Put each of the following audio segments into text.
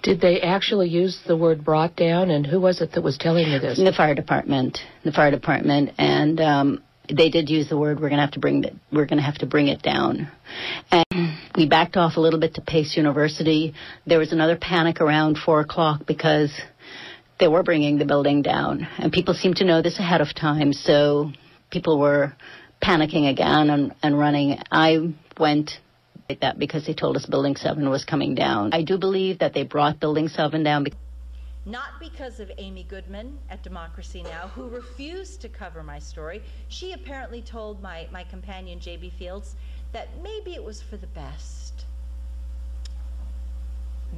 Did they actually use the word brought down, and who was it that was telling you this? The fire department. And they did use the word, we're going to have to bring it down. And we backed off a little bit to Pace University. There was another panic around 4 o'clock because they were bringing the building down. And people seemed to know this ahead of time, so people were panicking again and running. I went like that because they told us Building 7 was coming down. I do believe that they brought Building 7 down. Not because of Amy Goodman at Democracy Now!, who refused to cover my story. She apparently told my companion, J.B. Fields, that maybe it was for the best.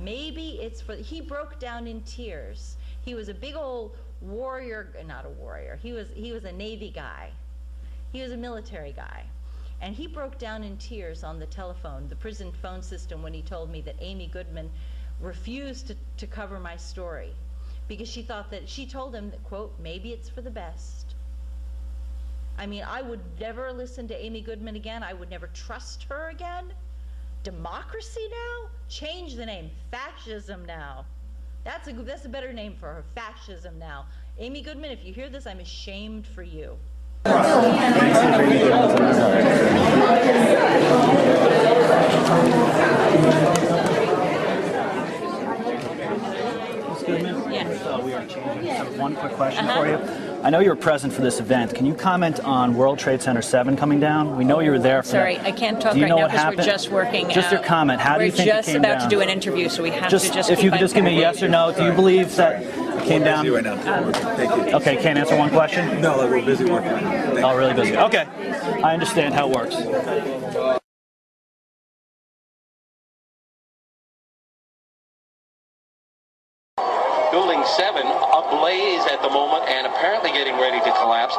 Maybe it's for... He broke down in tears. He was a big old warrior, not a warrior. He was a Navy guy. He was a military guy. And he broke down in tears on the telephone, the prison phone system, when he told me that Amy Goodman refused to cover my story because she thought that, she told him that, quote, maybe it's for the best. I mean, I would never listen to Amy Goodman again. I would never trust her again. Democracy Now? Change the name. Fascism Now. That's a better name for her. Fascism Now. Amy Goodman, if you hear this, I'm ashamed for you. Goodman? Yes. We are changing. Just one quick question for you. I know you were present for this event. Can you comment on World Trade Center 7 coming down? We know you were there for Sorry, I can't talk right now because we're just working. Just your comment. How do you think it came down? We're just about to do an interview, so we have to just if you could just give me a yes or no. Do you believe that it came down? Right now. Thank you. Okay, can't answer one question? No, we're busy working. Oh, really busy. Okay. I understand how it works. Building 7 ablaze at the moment and apparently getting ready to collapse.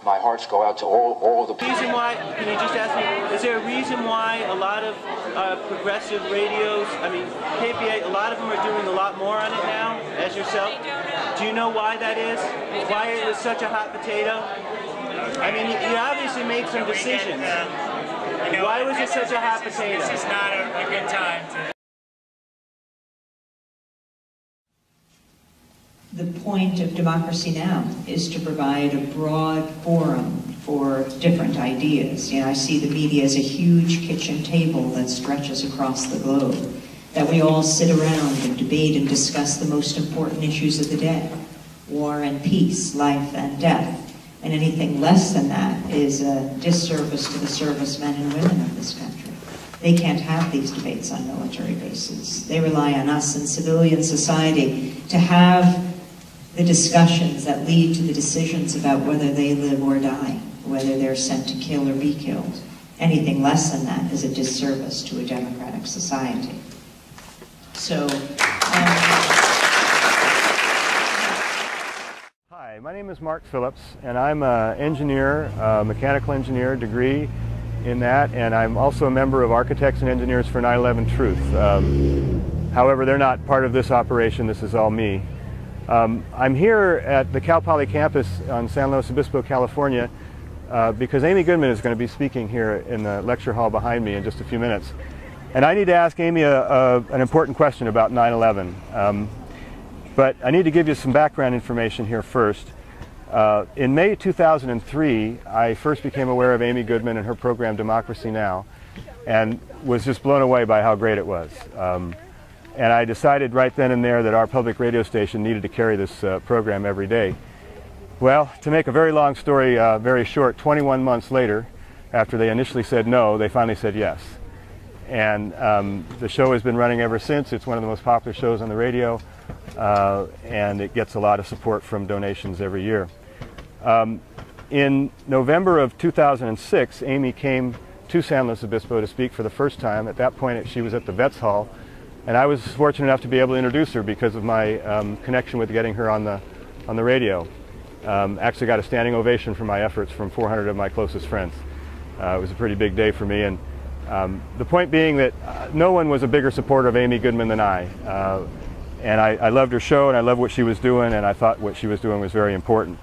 My hearts go out to all the people. Reason why, can you just ask me, is there a reason why a lot of progressive radios, I mean, KPA, a lot of them are doing a lot more on it now, as yourself? Do you know why that is? Why it was such a hot potato? I mean, you obviously made some decisions. Why was it such a hot potato? This is not a good time to... The point of Democracy Now! Is to provide a broad forum for different ideas. You know, I see the media as a huge kitchen table that stretches across the globe, that we all sit around and debate and discuss the most important issues of the day: war and peace, life and death. And anything less than that is a disservice to the servicemen and women of this country. They can't have these debates on military bases. They rely on us in civilian society to have the discussions that lead to the decisions about whether they live or die, whether they're sent to kill or be killed. Anything less than that is a disservice to a democratic society. So, Hi, my name is Mark Phillips, and I'm an engineer, a mechanical engineer, degree in that, and I'm also a member of Architects and Engineers for 9/11 Truth. However, they're not part of this operation. This is all me. I'm here at the Cal Poly campus on San Luis Obispo, California, because Amy Goodman is going to be speaking here in the lecture hall behind me in just a few minutes. And I need to ask Amy an important question about 9/11. But I need to give you some background information here first. In May 2003, I first became aware of Amy Goodman and her program Democracy Now! And was just blown away by how great it was. And I decided right then and there that our public radio station needed to carry this program every day. Well, to make a very long story very short, 21 months later, after they initially said no, they finally said yes. And the show has been running ever since. It's one of the most popular shows on the radio, and it gets a lot of support from donations every year. In November of 2006, Amy came to San Luis Obispo to speak for the first time. At that point, she was at the Vets Hall. And I was fortunate enough to be able to introduce her because of my connection with getting her on the radio. Actually got a standing ovation for my efforts from 400 of my closest friends. It was a pretty big day for me, and The point being that no one was a bigger supporter of Amy Goodman than I. And I loved her show, and I loved what she was doing, and I thought what she was doing was very important.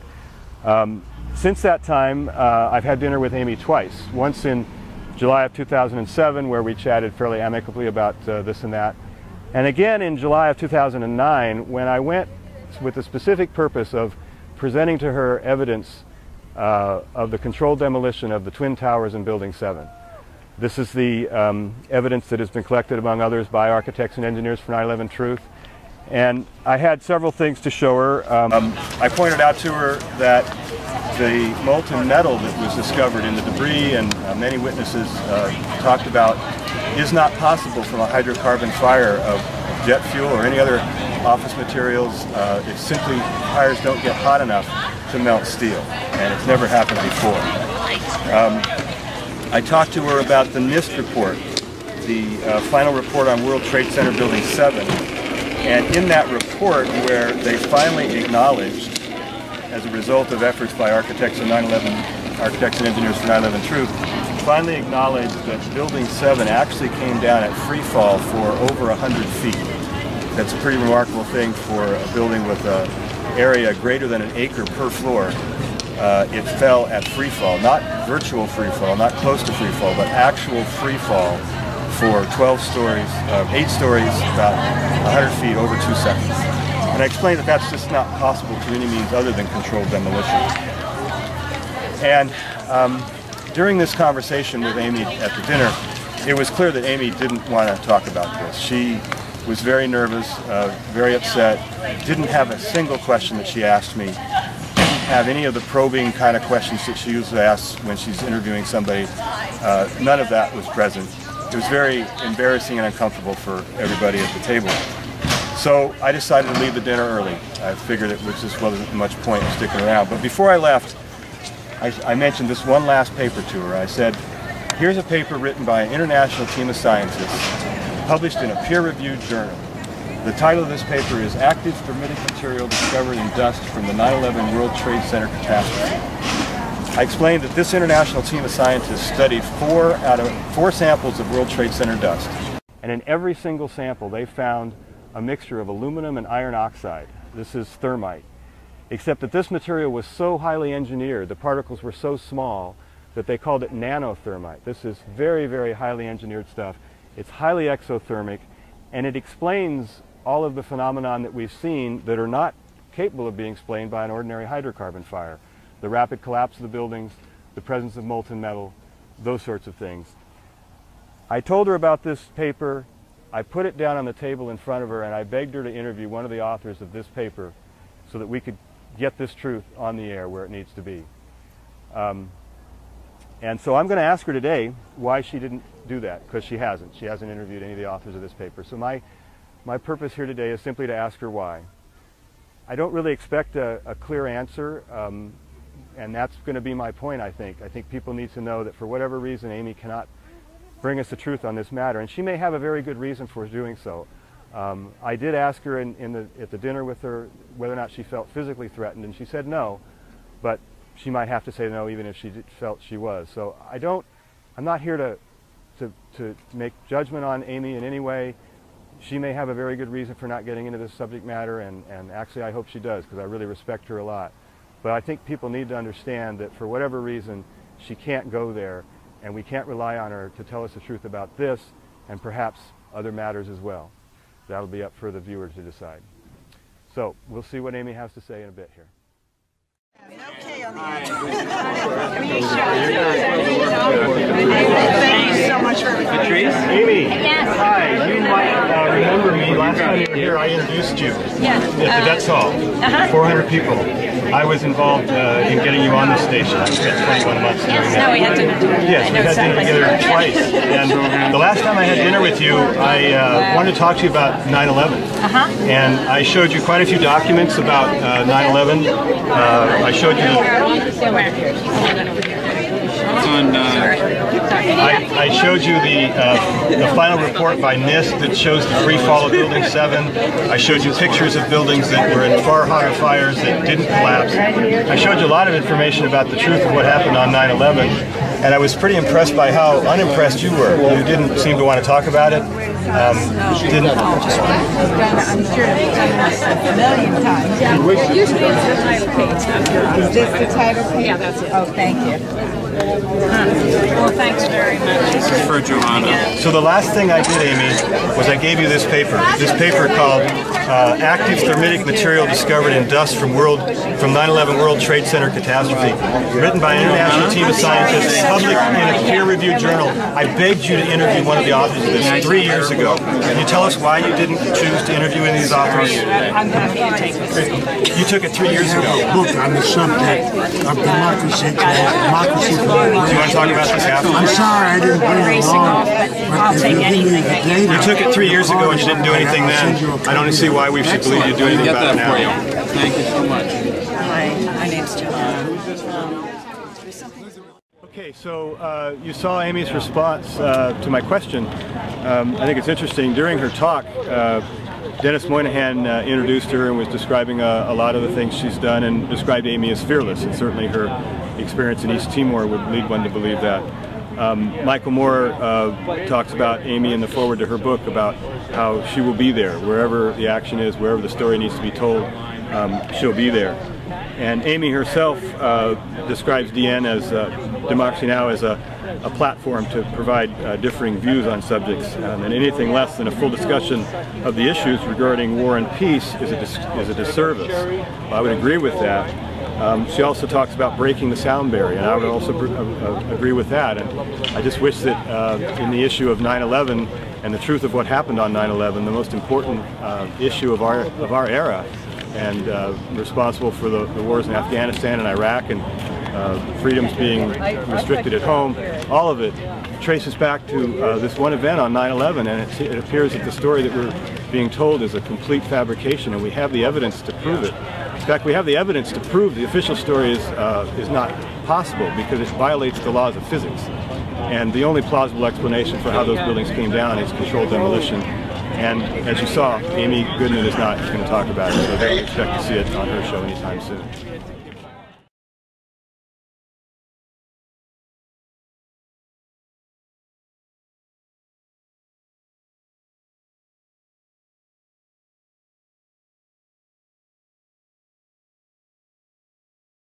Since that time, I've had dinner with Amy twice. Once in July of 2007, where we chatted fairly amicably about this and that. And again in July of 2009, when I went with the specific purpose of presenting to her evidence of the controlled demolition of the Twin Towers in Building 7. This is the evidence that has been collected, among others, by architects and engineers for 9/11 Truth. And I had several things to show her. I pointed out to her that the molten metal that was discovered in the debris, and many witnesses talked about, is not possible from a hydrocarbon fire of jet fuel or any other office materials. It simply, fires don't get hot enough to melt steel, and it's never happened before. I talked to her about the NIST report, the final report on World Trade Center Building 7, and in that report, where they finally acknowledged, as a result of efforts by architects and engineers for 9/11 Truth, finally acknowledged that Building 7 actually came down at free fall for over 100 feet. That's a pretty remarkable thing for a building with an area greater than an acre per floor. It fell at free fall, not virtual free fall, not close to free fall, but actual free fall for 12 stories, 8 stories, about 100 feet over 2 seconds. And I explained that that's just not possible to any means other than controlled demolition. And during this conversation with Amy at the dinner, it was clear that Amy didn't want to talk about this. She was very nervous, very upset, didn't have a single question that she asked me, didn't have any of the probing kind of questions that she usually asks when she's interviewing somebody. None of that was present. It was very embarrassing and uncomfortable for everybody at the table. So I decided to leave the dinner early. I figured it just wasn't much point in sticking around. But before I left, I mentioned this one last paper to her. I said, here's a paper written by an international team of scientists, published in a peer-reviewed journal. The title of this paper is Active Thermitic Material Discovered in Dust from the 9/11 World Trade Center Catastrophe. I explained that this international team of scientists studied 4 out of 4 samples of World Trade Center dust. And in every single sample, they found a mixture of aluminum and iron oxide. This is thermite. Except that this material was so highly engineered, the particles were so small, that they called it nanothermite. This is very, very highly engineered stuff. It's highly exothermic, and it explains all of the phenomenon that we've seen that are not capable of being explained by an ordinary hydrocarbon fire. The rapid collapse of the buildings, the presence of molten metal, those sorts of things. I told her about this paper. I put it down on the table in front of her, and I begged her to interview one of the authors of this paper so that we could get this truth on the air where it needs to be. And so I'm going to ask her today why she didn't do that, because she hasn't. She hasn't interviewed any of the authors of this paper. So my purpose here today is simply to ask her why. I don't really expect a clear answer, and that's going to be my point, I think. I think people need to know that for whatever reason, Amy cannot bring us the truth on this matter, and she may have a very good reason for doing so. I did ask her at the dinner with her whether or not she felt physically threatened, and she said no, but she might have to say no even if she felt she was. So I'm not here to make judgment on Amy in any way. She may have a very good reason for not getting into this subject matter, and actually I hope she does, because I really respect her a lot. But I think people need to understand that for whatever reason, she can't go there, and we can't rely on her to tell us the truth about this and perhaps other matters as well. That'll be up for the viewer to decide. So we'll see what Amy has to say in a bit here. Okay on the end. Thank you so much for Patrice? Amy. Yes. Hi. You might remember me. Last time you were here, I introduced you at the Vets Hall. 400 people. I was involved in getting you on the station. I spent 21 months doing that. No, we had dinner together. Yes, we had dinner together twice. And the last time I had dinner with you, I wanted to talk to you about 9/11. And I showed you quite a few documents about 9/11. I showed you. It's on I showed you the final report by NIST that shows the free fall of Building 7. I showed you pictures of buildings that were in far hotter fires that didn't collapse. I showed you a lot of information about the truth of what happened on 9/11, and I was pretty impressed by how unimpressed you were. You didn't seem to want to talk about it. Didn't. I'm sure you've done this a million times. Usually it's the title page. Just the title page? Yeah, that's it. Oh, thank you. Well, thanks very much. This is for Joanna. So the last thing I did, Amy, was I gave you this paper. This paper called Active Thermitic Material Discovered in Dust from 9/11 World Trade Center Catastrophe. Written by an international team of scientists, published in a peer-reviewed journal. I begged you to interview one of the authors of this 3 years ago. Can you tell us why you didn't choose to interview any of these authors? I'm happy to take this. You took it 3 years ago. Book on the subject of democracy. Do you want to talk about this after? I'm sorry I didn't bring it along. I'll take anything. You took it 3 years ago and you didn't do anything then. I don't see why we should believe you do anything about it now. Thank you so much. My name's Joanna. Okay, so you saw Amy's response to my question. I think it's interesting. During her talk, Dennis Moynihan introduced her and was describing a lot of the things she's done and described Amy as fearless, and certainly her experience in East Timor would lead one to believe that. Michael Moore talks about Amy in the foreword to her book about how she will be there wherever the action is, wherever the story needs to be told, she'll be there. And Amy herself describes DN as Democracy Now! As a platform to provide differing views on subjects, and anything less than a full discussion of the issues regarding war and peace is a disservice. I would agree with that. She also talks about breaking the sound barrier, and I would also agree with that. And I just wish that in the issue of 9/11 and the truth of what happened on 9/11, the most important issue of our era, and responsible for the wars in Afghanistan and Iraq and freedoms being restricted at home, all of it traces back to this one event on 9/11, and it appears that the story that we're being told is a complete fabrication, and we have the evidence to prove it. In fact, we have the evidence to prove the official story is not possible because it violates the laws of physics. And the only plausible explanation for how those buildings came down is controlled demolition. And as you saw, Amy Goodman is not going to talk about it, so I don't expect to see it on her show anytime soon.